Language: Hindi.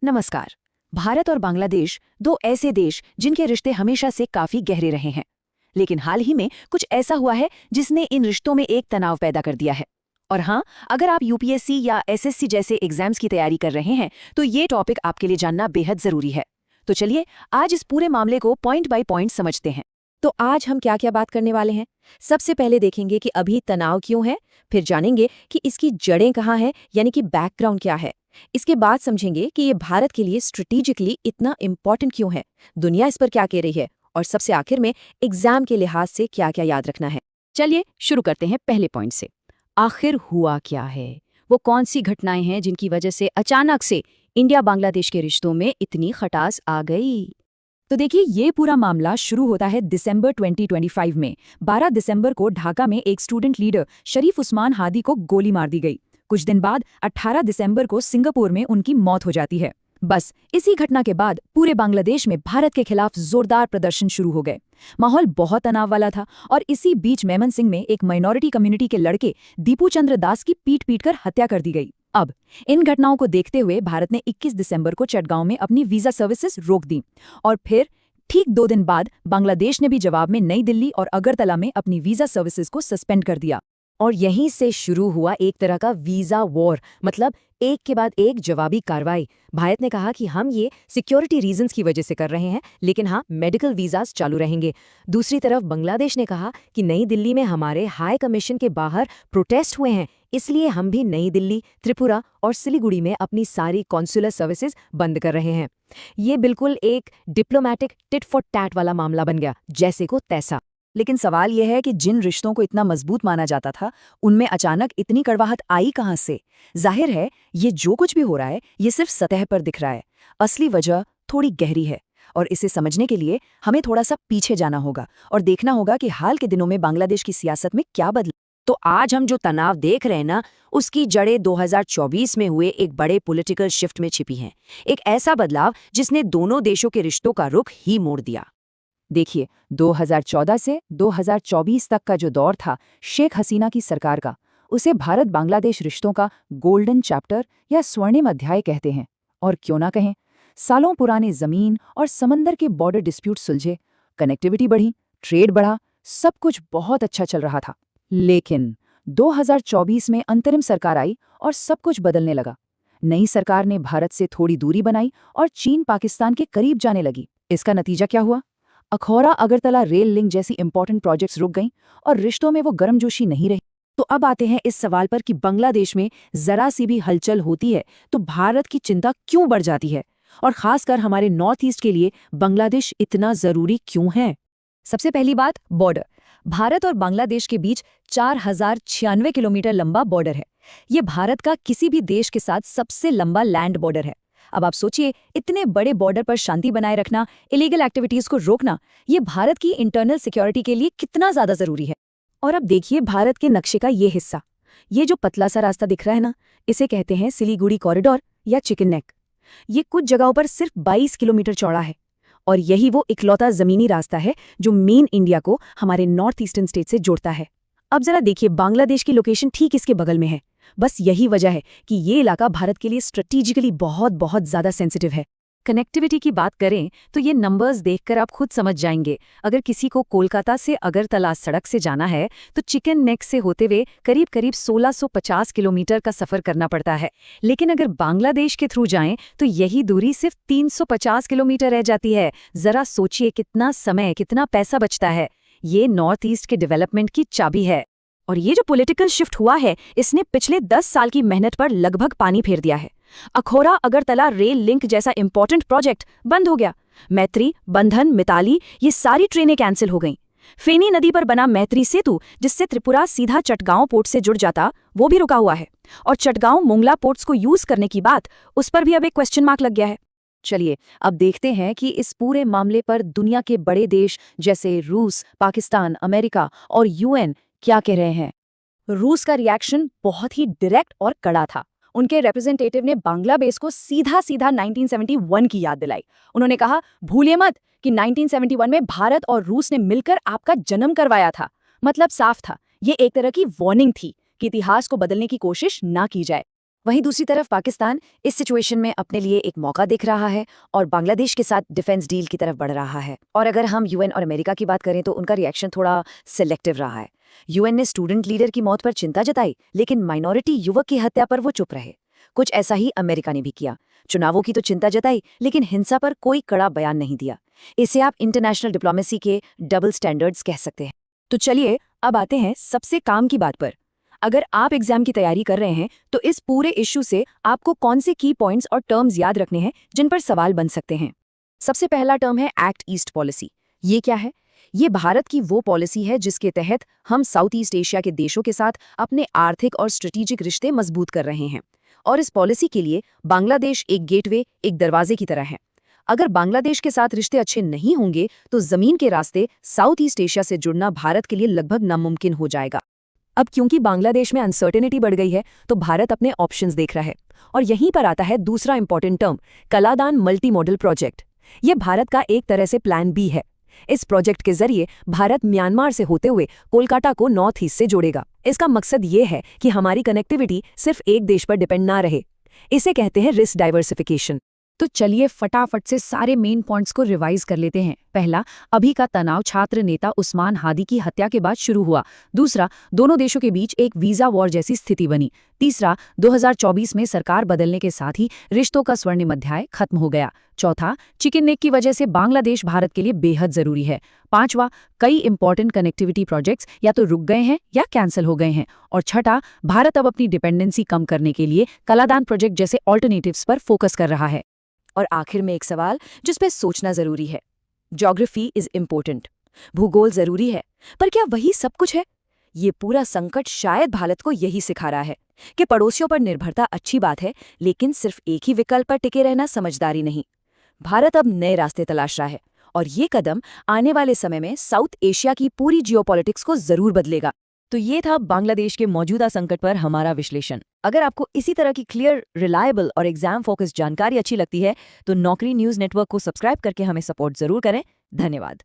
नमस्कार। भारत और बांग्लादेश दो ऐसे देश जिनके रिश्ते हमेशा से काफी गहरे रहे हैं, लेकिन हाल ही में कुछ ऐसा हुआ है जिसने इन रिश्तों में एक तनाव पैदा कर दिया है। और हाँ, अगर आप यूपीएससी या एसएससी जैसे एग्जाम्स की तैयारी कर रहे हैं तो ये टॉपिक आपके लिए जानना बेहद जरूरी है। तो चलिए आज इस पूरे मामले को पॉइंट बाय पॉइंट समझते हैं। तो आज हम क्या क्या बात करने वाले हैं। सबसे पहले देखेंगे कि अभी तनाव क्यों है, फिर जानेंगे कि इसकी जड़ें कहाँ हैं, यानी कि बैकग्राउंड क्या है। इसके बाद समझेंगे कि ये भारत के लिए स्ट्रेटेजिकली इतना इम्पोर्टेंट क्यों है, दुनिया इस पर क्या कह रही है, और सबसे आखिर में एग्जाम के लिहाज से क्या क्या याद रखना है। चलिए शुरू करते हैं पहले पॉइंट से। आखिर हुआ क्या है, वो कौन सी घटनाएं हैं जिनकी वजह से अचानक से इंडिया बांग्लादेश के रिश्तों में इतनी खटास आ गई। तो देखिए, ये पूरा मामला शुरू होता है दिसंबर 2025 में। 12 दिसंबर को ढाका में एक स्टूडेंट लीडर शरीफ उस्मान हादी को गोली मार दी गई। कुछ दिन बाद 18 दिसंबर को सिंगापुर में उनकी मौत हो जाती है। बस इसी घटना के बाद पूरे बांग्लादेश में भारत के खिलाफ जोरदार प्रदर्शन शुरू हो गए। माहौल बहुत तनाव वाला था और इसी बीच मेमन सिंह में एक माइनॉरिटी कम्युनिटी के लड़के दीपू चंद्र दास की पीट पीट कर हत्या कर दी गई। अब इन घटनाओं को देखते हुए भारत ने 21 दिसंबर को चटगांव में अपनी वीजा सर्विसेज रोक दी और फिर ठीक 2 दिन बाद बांग्लादेश ने भी जवाब में नई दिल्ली और अगरतला में अपनी वीजा सर्विसेज को सस्पेंड कर दिया। और यहीं से शुरू हुआ एक तरह का वीजा वॉर, मतलब एक के बाद एक जवाबी कार्रवाई। भारत ने कहा कि हम ये सिक्योरिटी रीजंस की वजह से कर रहे हैं, लेकिन हाँ, मेडिकल वीजास चालू रहेंगे। दूसरी तरफ बांग्लादेश ने कहा कि नई दिल्ली में हमारे हाई कमीशन के बाहर प्रोटेस्ट हुए हैं, इसलिए हम भी नई दिल्ली, त्रिपुरा और सिलीगुड़ी में अपनी सारी कॉन्सुलर सर्विसेज बंद कर रहे हैं। ये बिल्कुल एक डिप्लोमैटिक टिट फॉर टैट वाला मामला बन गया, जैसे को तैसा। लेकिन सवाल यह है कि जिन रिश्तों को इतना मजबूत माना जाता था, उनमें अचानक इतनी कड़वाहट आई कहाँ से। जाहिर है ये जो कुछ भी हो रहा है ये सिर्फ सतह पर दिख रहा है, असली वजह थोड़ी गहरी है। और इसे समझने के लिए हमें थोड़ा सा पीछे जाना होगा और देखना होगा कि हाल के दिनों में बांग्लादेश की सियासत में क्या बदला। तो आज हम जो तनाव देख रहे हैं ना, उसकी जड़ें 2024 में हुए एक बड़े पॉलिटिकल शिफ्ट में छिपी हैं। एक ऐसा बदलाव जिसने दोनों देशों के रिश्तों का रुख ही मोड़ दिया। देखिए, 2014 से 2024 तक का जो दौर था शेख हसीना की सरकार का, उसे भारत बांग्लादेश रिश्तों का गोल्डन चैप्टर या स्वर्णिम अध्याय कहते हैं। और क्यों ना कहें, सालों पुराने जमीन और समंदर के बॉर्डर डिस्प्यूट सुलझे, कनेक्टिविटी बढ़ी, ट्रेड बढ़ा, सब कुछ बहुत अच्छा चल रहा था। लेकिन 2024 में अंतरिम सरकार आई और सब कुछ बदलने लगा। नई सरकार ने भारत से थोड़ी दूरी बनाई और चीन पाकिस्तान के करीब जाने लगी। इसका नतीजा क्या हुआ? अखौरा अगरतला रेल लिंक जैसी इंपॉर्टेंट प्रोजेक्ट्स रुक गईं और रिश्तों में वो गर्मजोशी नहीं रही। तो अब आते हैं इस सवाल पर कि बांग्लादेश में जरा सी भी हलचल होती है तो भारत की चिंता क्यों बढ़ जाती है, और खासकर हमारे नॉर्थ ईस्ट के लिए बांग्लादेश इतना जरूरी क्यों है। सबसे पहली बात, बॉर्डर। भारत और बांग्लादेश के बीच 4096 किलोमीटर लंबा बॉर्डर है। ये भारत का किसी भी देश के साथ सबसे लंबा लैंड बॉर्डर है। अब आप सोचिए, इतने बड़े बॉर्डर पर शांति बनाए रखना, इलीगल एक्टिविटीज को रोकना, ये भारत की इंटरनल सिक्योरिटी के लिए कितना ज्यादा जरूरी है। और अब देखिए भारत के नक्शे का ये हिस्सा, ये जो पतला सा रास्ता दिख रहा है ना, इसे कहते हैं सिलीगुड़ी कॉरिडोर या चिकन नेक। ये कुछ जगहों पर सिर्फ 22 किलोमीटर चौड़ा है और यही वो इकलौता जमीनी रास्ता है जो मेन इंडिया को हमारे नॉर्थ ईस्टर्न स्टेट से जोड़ता है। अब जरा देखिए, बांग्लादेश की लोकेशन ठीक इसके बगल में है। बस यही वजह है कि ये इलाका भारत के लिए स्ट्रेटेजिकली बहुत बहुत ज्यादा सेंसिटिव है। कनेक्टिविटी की बात करें तो ये नंबर्स देखकर आप खुद समझ जाएंगे। अगर किसी को कोलकाता से अगरतला सड़क से जाना है तो चिकन नेक से होते हुए करीब करीब 1650 किलोमीटर का सफर करना पड़ता है, लेकिन अगर बांग्लादेश के थ्रू जाएं तो यही दूरी सिर्फ 350 किलोमीटर रह जाती है। जरा सोचिए कितना समय, कितना पैसा बचता है। ये नॉर्थ ईस्ट के डेवलपमेंट की चाबी है। और ये जो पॉलिटिकल शिफ्ट हुआ है, इसने पिछले 10 साल की मेहनत पर लगभग पानी फेर दिया है। अखौरा अगरतला रेल लिंक जैसा इंपॉर्टेंट प्रोजेक्ट बंद हो गया। मैत्री, बंधन, मिताली, ये सारी ट्रेनें कैंसिल हो गईं। फेनी नदी पर बना मैत्री सेतु, जिससे त्रिपुरा सीधा चटगांव पोर्ट से जुड़ जाता, वो भी रुका हुआ है। और चटगांव मोंगला पोर्ट्स को यूज करने की बात, उस पर भी अब एक क्वेश्चन मार्क लग गया है। चलिए अब देखते हैं कि इस पूरे मामले पर दुनिया के बड़े देश जैसे रूस, पाकिस्तान, अमेरिका और यूएन क्या कह रहे हैं। रूस का रिएक्शन बहुत ही डायरेक्ट और कड़ा था। उनके रिप्रेजेंटेटिव ने बांग्लादेश को सीधा सीधा 1971 की याद दिलाई। उन्होंने कहा, भूलिए मत कि 1971 में भारत और रूस ने मिलकर आपका जन्म करवाया था। मतलब साफ था, ये एक तरह की वार्निंग थी कि इतिहास को बदलने की कोशिश ना की जाए। वहीं दूसरी तरफ पाकिस्तान इस सिचुएशन में अपने लिए एक मौका देख रहा है और बांग्लादेश के साथ डिफेंस डील की तरफ बढ़ रहा है। और अगर हम यूएन और अमेरिका की बात करें तो उनका रिएक्शन थोड़ा सिलेक्टिव रहा है। यूएन ने स्टूडेंट लीडर की मौत पर चिंता जताई, लेकिन माइनॉरिटी युवक की हत्या पर वो चुप रहे। कुछ ऐसा ही अमेरिका ने भी किया। चुनावों की तो चिंता जताई, लेकिन हिंसा पर कोई कड़ा बयान नहीं दिया। इसे आप इंटरनेशनल डिप्लोमेसी के डबल स्टैंडर्ड्स कह सकते हैं। तो चलिए अब आते हैं सबसे काम की बात पर। अगर आप एग्जाम की तैयारी कर रहे हैं तो इस पूरे इश्यू से आपको कौन से की पॉइंट्स और टर्म्स याद रखने हैं जिन पर सवाल बन सकते हैं। सबसे पहला टर्म है एक्ट ईस्ट पॉलिसी। ये क्या है? ये भारत की वो पॉलिसी है जिसके तहत हम साउथ ईस्ट एशिया के देशों के साथ अपने आर्थिक और स्ट्रेटेजिक रिश्ते मजबूत कर रहे हैं। और इस पॉलिसी के लिए बांग्लादेश एक गेटवे, एक दरवाजे की तरह है। अगर बांग्लादेश के साथ रिश्ते अच्छे नहीं होंगे तो जमीन के रास्ते साउथ ईस्ट एशिया से जुड़ना भारत के लिए लगभग नामुमकिन हो जाएगा। अब क्योंकि बांग्लादेश में अनसर्टेनिटी बढ़ गई है तो भारत अपने ऑप्शंस देख रहा है। और यहीं पर आता है दूसरा important term, Kaladan multi modal project. ये भारत का एक तरह से प्लान बी है। इस प्रोजेक्ट के जरिए भारत म्यांमार से होते हुए कोलकाता को नॉर्थ ईस्ट से जोड़ेगा। इसका मकसद ये है कि हमारी कनेक्टिविटी सिर्फ एक देश पर डिपेंड ना रहे। इसे कहते हैं रिस्क डाइवर्सिफिकेशन। तो चलिए फटाफट से सारे मेन पॉइंट्स को रिवाइज कर लेते हैं। पहला, अभी का तनाव छात्र नेता उस्मान हादी की हत्या के बाद शुरू हुआ। दूसरा, दोनों देशों के बीच एक वीजा वॉर जैसी स्थिति बनी। तीसरा, 2024 में सरकार बदलने के साथ ही रिश्तों का स्वर्णिम अध्याय खत्म हो गया। चौथा, चिकन नेक की वजह से बांग्लादेश भारत के लिए बेहद जरूरी है। पांचवा, कई इंपॉर्टेंट कनेक्टिविटी प्रोजेक्ट्स या तो रुक गए हैं या कैंसिल हो गए हैं। और छठा, भारत अब अपनी डिपेंडेंसी कम करने के लिए कलादान प्रोजेक्ट जैसे ऑल्टरनेटिव्स पर फोकस कर रहा है। और आखिर में एक सवाल जिस पे सोचना जरूरी है। Geography is important. भूगोल जरूरी है, पर क्या वही सब कुछ है? ये पूरा संकट शायद भारत को यही सिखा रहा है कि पड़ोसियों पर निर्भरता अच्छी बात है, लेकिन सिर्फ एक ही विकल्प पर टिके रहना समझदारी नहीं। भारत अब नए रास्ते तलाश रहा है और ये कदम आने वाले समय में साउथ एशिया की पूरी जियोपॉलिटिक्स को जरूर बदलेगा। तो ये था बांग्लादेश के मौजूदा संकट पर हमारा विश्लेषण। अगर आपको इसी तरह की क्लियर, रिलायबल और एग्जाम फोकस्ड जानकारी अच्छी लगती है तो नौकरी न्यूज़ नेटवर्क को सब्सक्राइब करके हमें सपोर्ट जरूर करें। धन्यवाद।